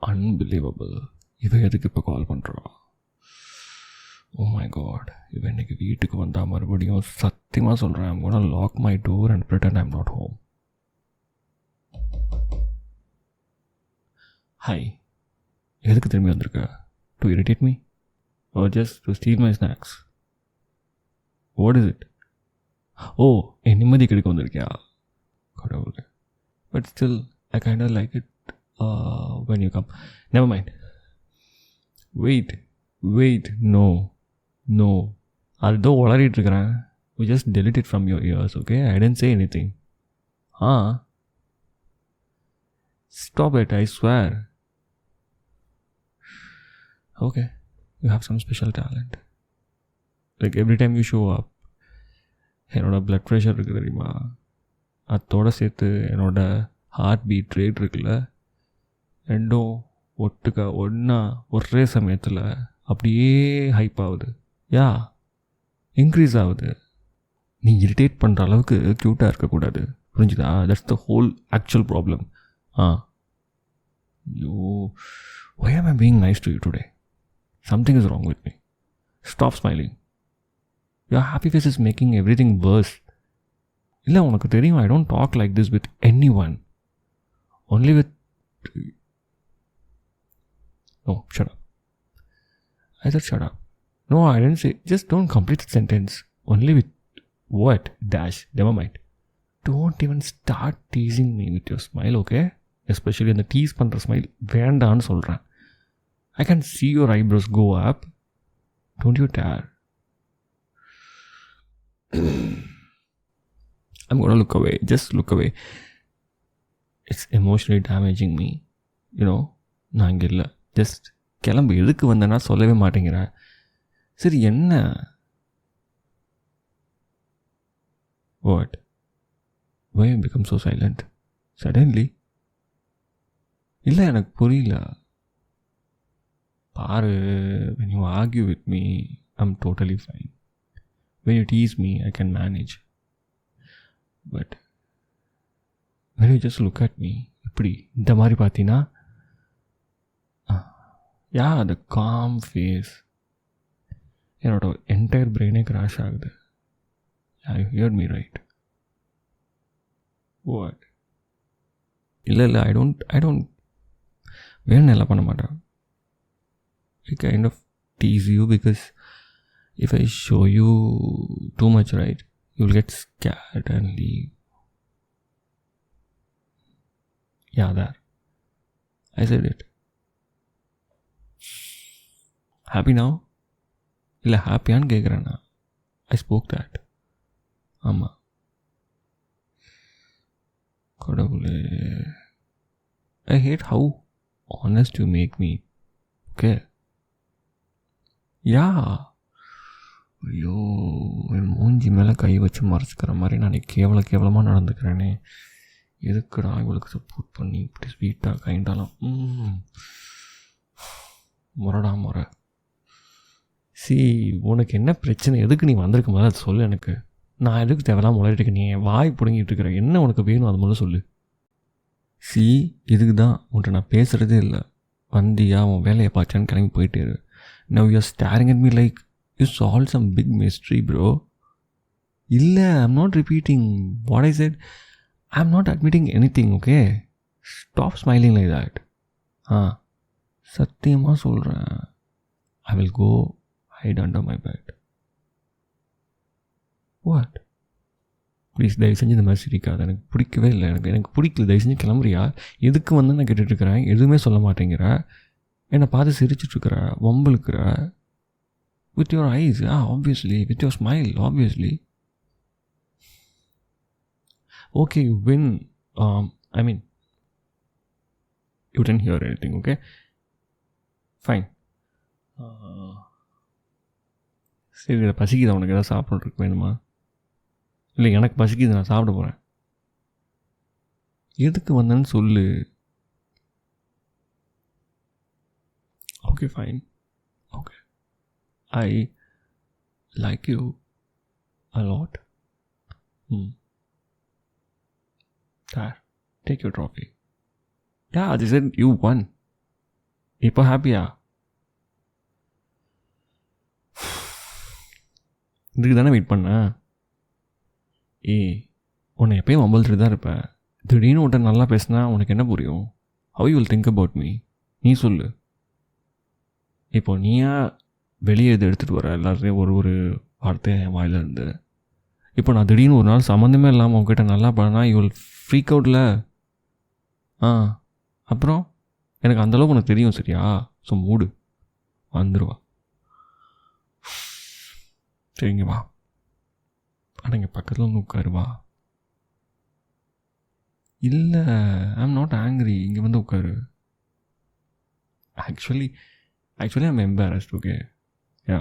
Unbelievable. இவன் எதுக்கு இப்போ கால் பண்ணுறா? ஓ மை காட், இவன் இன்னைக்கு வீட்டுக்கு வந்தால் மறுபடியும் சத்தியமாக சொல்கிறேன், I'm gonna lock my door and pretend I'm not home. Hi, எதுக்கு திரும்பி வந்திருக்க? To irritate me or just to steal my snacks? What is it? Oh, என் நிம்மதி கிடைக்க வந்திருக்கியா? கடவுளே. But still I kind of like it when you come. Never mind. Wait, no. although உளறிட்டு இருக்கிறேன். We just delete it from your ears, okay? I didn't say anything. Stop it, I swear. Okay, you have some special talent. Like every time you show up, என்னோட blood pressure இருக்குது தெரியுமா, அதோட சேர்த்து என்னோட heart feed rate இருக்குல்ல, ரெண்டும் ஒட்டுக்கா ஒன்றா ஒரே சமயத்தில் அப்படியே ஹைப் ஆகுது. இன்க்ரீஸ் ஆகுது. நீ இரிட்டேட் பண்ணுற அளவுக்கு க்யூட்டாக இருக்கக்கூடாது, புரிஞ்சுதா? That's the whole actual problem. why am I being nice to you today? Something is wrong with me. Stop smiling. Your happy face is making everything worse. இல்லை, உனக்கு தெரியும், I don't talk like this with anyone. Only with... No, shut up. I said shut up. No, I didn't say... Just don't complete the sentence. Only with... What? Dash. Never mind. Don't even start teasing me with your smile, okay? Especially in the tease பண்ணுற smile. வேண்டான்னு சொல்கிறேன். I can see your eyebrows go up. Don't you dare. I'm gonna look away. Just look away. It's emotionally damaging me. நான் இங்கே இல்லை. Just கிளம்பு. எதுக்கு வந்தேன்னா சொல்லவே மாட்டேங்கிற. சரி, என்ன? What? Why you become so silent? Suddenly? இல்லை, எனக்கு புரியல. பாரு, when you argue with me, I'm totally fine. When you tease me, I can manage. But when you just look at me, இப்படி இந்த மாதிரி பார்த்தீங்கன்னா, the calm face, என்னோட entire பிரெயினே crash ஆகுது. You heard me right? What? இல்லை, I don't வேணும் எல்லாம் பண்ண மாட்டேன். I kind of tease you because if I show you too much, right, you'll get scared and leave. There. I said it. Happy now? இல்லை, ஹாப்பியான்னு கேட்குறேண்ணா. I spoke that. ஆமாம். கடவுளே, I hate how honest you make me. Okay? ஐயோ, என் மூஞ்சி மேலே கை வச்சு மறைச்சிக்கிற மாதிரி நான் கேவலமாக நடந்துக்கிறேனே. எதுக்குடா இவளுக்கு சப்போர்ட் பண்ணி இப்படி ஸ்வீட்டாக கைண்டாலாம் முறை. உனக்கு என்ன பிரச்சனை? எதுக்கு நீ வந்திருக்க மாதிரி அதை சொல்லு எனக்கு. நான் எதுக்கு தேவையில்லாம் முளையிட்டு நீ வாய் பிடுங்கிட்டு இருக்கிற? என்ன உனக்கு வேணும் அது முதல்ல சொல்லு. இதுக்கு தான் உன்ட்ட நான் பேசுகிறதே இல்லை. வந்தியா, உன் வேலையை பார்த்தான்னு கிளம்பி போயிட்டே இரு. Now you're staring at me like you solved some big mystery, bro. இல்லை, I'm not repeating what I said. I'm not admitting anything, okay? Stop smiling like that. சத்தியமாக சொல்கிறேன். I will go hide under my bed. What? Please, தயவு செஞ்சு இந்த மாதிரி சிரிக்காது. எனக்கு பிடிக்கவே இல்லை. எனக்கு பிடிக்கல. தயவு செஞ்சு கிளம்புறியா? எதுக்கு வந்து நான் கேட்டுட்ருக்கிறேன், எதுவுமே சொல்ல மாட்டேங்கிற. என்னை பார்த்து சிரிச்சிட்ருக்கிற, வம்புழுக்கிற. With your eyes, obviously. With your smile, obviously. Okay, you win. I mean, you didn't hear anything, okay? Fine. சரி, இதை பசிக்குது. உனக்கு எதாவது சாப்பிட்றதுக்கு வேணுமா? இல்லை, எனக்கு பசிக்குது, நான் சாப்பிட போகிறேன். எதுக்கு வந்தேன்னு சொல்லு. Okay, fine. Okay. I like you a lot. There, take your trophy. They said you won. இப்போ ஹாப்பியா? இதுக்கு தானே வெயிட் பண்ண. உன்னை எப்பயும் வம்பழுத்துட்டு தான் இருப்பேன். திடீர்னு உன்ட்ட நல்லா பேசினா உனக்கு என்ன புரியும்? How you will think about me? நீ சொல்லு. இப்போ நீயா வெளியே இது எடுத்துகிட்டு வர எல்லாத்தையும் ஒரு ஒரு வார்த்தையை என் வாயிலிருந்து. இப்போ நான் திடீர்னு ஒரு நாள் சம்மந்தமே இல்லாமல் உங்ககிட்ட நல்லா பண்ணா யூ வில் ஃப்ரீக் அவுட்டில். அப்புறம் எனக்கு அந்தளவுக்கு உனக்கு தெரியும் சரியா? ஸோ மூடு வந்துடுவா. சரிங்க வா. ஆனால் இங்கே பக்கத்தில் வந்து உட்காருவா. இல்லை, ஐ எம் நாட் ஆங்க்ரி. இங்கே வந்து உட்காரு. Actually I'm embarrassed. Okay yeah,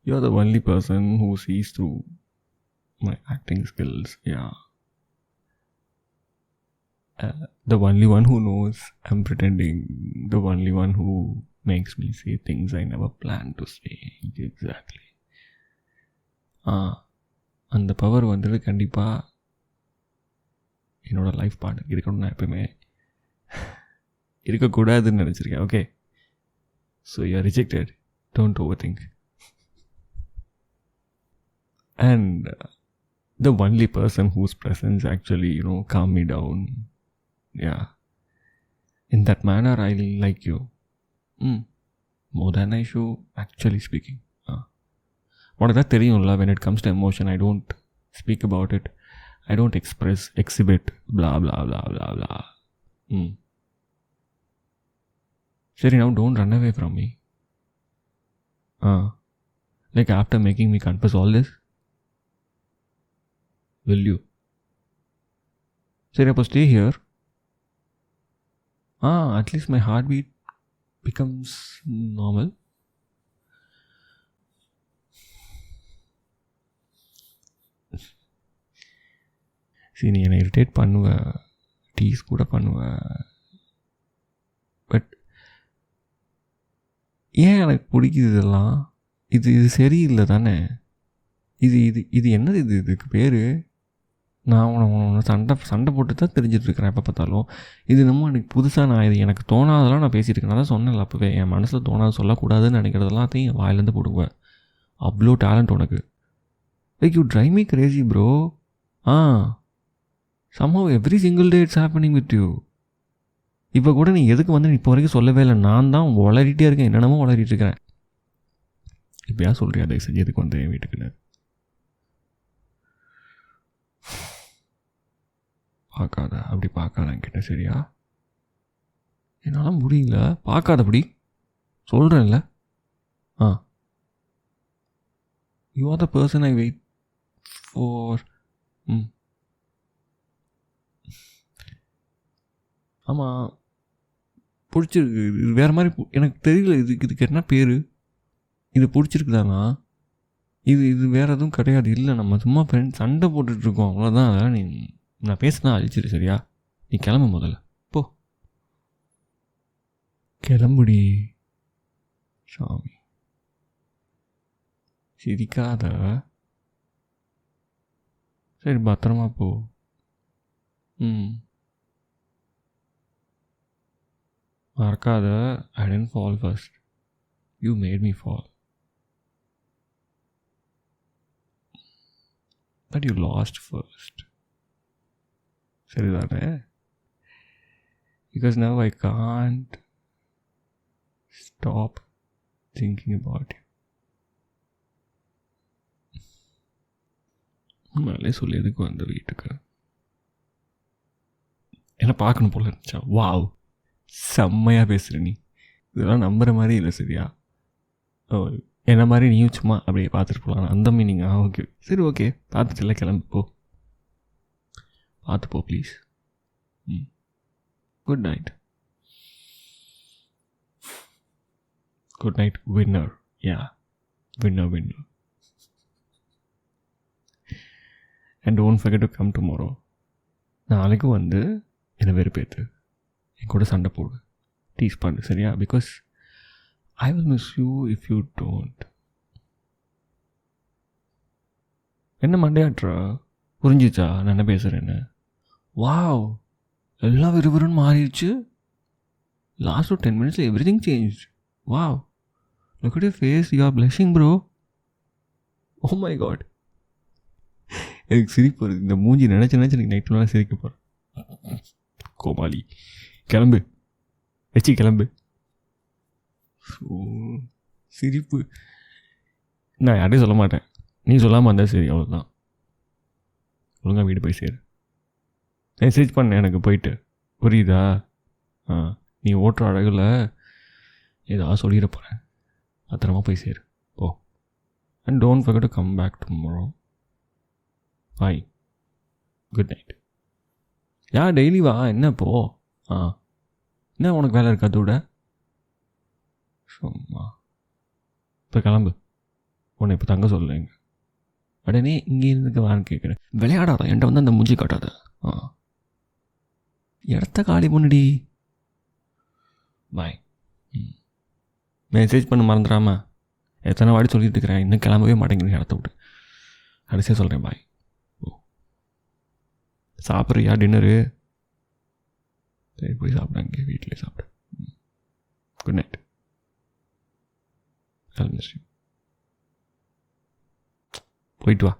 you are the only person who sees through my acting skills. Yeah, the only one who knows I'm pretending, the only one who makes me say things I never planned to say. Exactly. அந்த power வந்துட்டு கண்டிப்பாக என்னோடய life partner இருக்கணும்னு நான் எப்பவுமே இருக்கக்கூடாதுன்னு நினச்சிருக்கேன். Okay, so you are rejected. Don't over think. And the only person whose presence actually, calm me down. Yeah. In that manner, I like you. More than I show, actually speaking. உனக்கு தான் தெரியும்ல, when it comes to emotion, I don't speak about it. I don't exhibit, blah, blah, blah, blah, blah. Seri, now don't run away from me. Like after making me confess all this, will you? Seri, appo stay here. At least my heartbeat becomes normal. நீ என்னை irritate பண்ணுவ, tease கூட பண்ணுவ. But ஏன் எனக்கு பிடிக்குது இதெல்லாம்? இது சரியில்லை தானே? இது இது இது என்னது? இதுக்கு பேர் நான் உன்னை சண்டை போட்டு தான் தெரிஞ்சிட்ருக்கிறேன் எப்போ பார்த்தாலும். இது நம்ம எனக்கு புதுசாக நான் இது எனக்கு தோணாதெல்லாம் நான் பேசிகிட்டு இருக்கேன். அதான் சொன்னேன்ல அப்போவே, என் மனசில் தோணாது சொல்லக்கூடாதுன்னு நினைக்கிறதெல்லாத்தையும் என் வாயிலேருந்து போடுவேன். அவ்வளோ டேலண்ட் உனக்கு. Like you drive me Crazy bro. somehow every single day it's happening with you. இப்போ கூட நீ எதுக்கு வந்து இப்போ வரைக்கும் சொல்லவே இல்லை. நான் தான் வளரிட்டே இருக்கேன், என்னென்னமோ வளரிட்டு இருக்கிறேன். இப்போயா சொல்கிறியா தயவு செஞ்சு எதுக்கு வந்து என் வீட்டுக்குன்னு? பார்க்காத, அப்படி பார்க்காத என்கிட்ட, சரியா? என்னால் முடியல, பார்க்காத அப்படி சொல்கிறேன்ல. You are the person I wait for. ஆமாம், பிடிச்சிருக்கு. இது வேறு மாதிரி எனக்கு தெரியல. இதுக்கு என்ன பேர்? இது பிடிச்சிருக்குதாங்க. இது வேறு எதுவும் கிடையாது. இல்லை, நம்ம சும்மா ஃப்ரெண்ட் சண்டை போட்டுட்ருக்கோம், அவ்வளோதான். அதெல்லாம் நீ நான் பேசினா அழிச்சிரு, சரியா? நீ கிளம்பு முதல்ல, போ. கிளம்புடி சாமி. சிரிக்காத. சரி, பத்திரமா போ. மறக்காத, I didn't fall first. You made me fall. But you lost first. சரிதானே? Because now I can't stop thinking about you. உன்னாலே சொல்லி எதுக்கு வந்த வீட்டுக்கு? என்ன பார்க்கணும் போல இருந்துச்சா? வாவ், செம்மையாக பேசுகிற நீ. இதெல்லாம் நம்புகிற மாதிரி இல்லை, சரியா? என்ன மாதிரி நீயும் சும்மா அப்படியே பார்த்துட்டு போகலாம், அந்த மீனிங். ஓகே, சரி, ஓகே, பார்த்துட்டுல கிளம்பு போ. பார்த்து போ please. Good night. Good night winner. Yeah, winner. And don't forget to come tomorrow. நாளைக்கு வந்து என்னை வெறுப்பேற்று என் கூட சண்டை போடு, டீஸ் பண்ணு, சரியா? Because I will miss you if you don't. என்ன மண்டையாட்றா? புரிஞ்சிச்சா நான் என்ன பேசுகிறேன்னு? வாவ், எல்லாம் விறுவிறுன்னு மாறிடுச்சு. லாஸ்ட் ஒரு 10 minutes everything change. Wow, look at your face, you are blushing bro. Oh my god, எனக்கு சிரிப்பு வருது. இந்த மூஞ்சி நினச்சி எனக்கு நைட்டு நாளாக சிரிக்க போகிறேன். கோமாளி, கிளம்பு வச்சு கிளம்பு. சிரிப்பு. நான் யார்ட்டையும் சொல்ல மாட்டேன், நீ சொல்லாமல் இருந்தால் சரி, அவ்வளோதான். ஒழுங்காக வீடு போய் சேரு. மெசேஜ் பண்ண எனக்கு போயிட்டு, புரியுதா? நீ ஓட்டுற அழகில் ஏதாவது சொல்லிட போகிறேன். பத்திரமா போய் சேரு போ. And don't forget to come back tomorrow. Bye. Good night. Daily வா. என்ன போ? என்ன உனக்கு வேலை இருக்கா அதோட? சும்மா இப்போ கிளம்பு. உன்னை இப்போ தங்க சொல்லுங்க. உடனே இங்கே இருந்துக்கு வான்னு கேட்குறேன். விளையாடாத, என்கிட்ட வந்து அந்த மூஞ்சி காட்டாத. இடத்த காலி பண்ணுடி. பாய். மெசேஜ் பண்ண மறந்துடாமல். எத்தனை வாடி சொல்லிட்டு இருக்கிறேன், இன்னும் கிளம்பவே மாட்டேங்கிறீங்க இடத்த விட்டு. கடைசியாக சொல்கிறேன் பாய். ஓ, சாப்பிட்றியா டின்னரு? சரி போய் சாப்பிடாங்க, வீட்டிலே சாப்பிடு. Good night. போயிட்டு வா.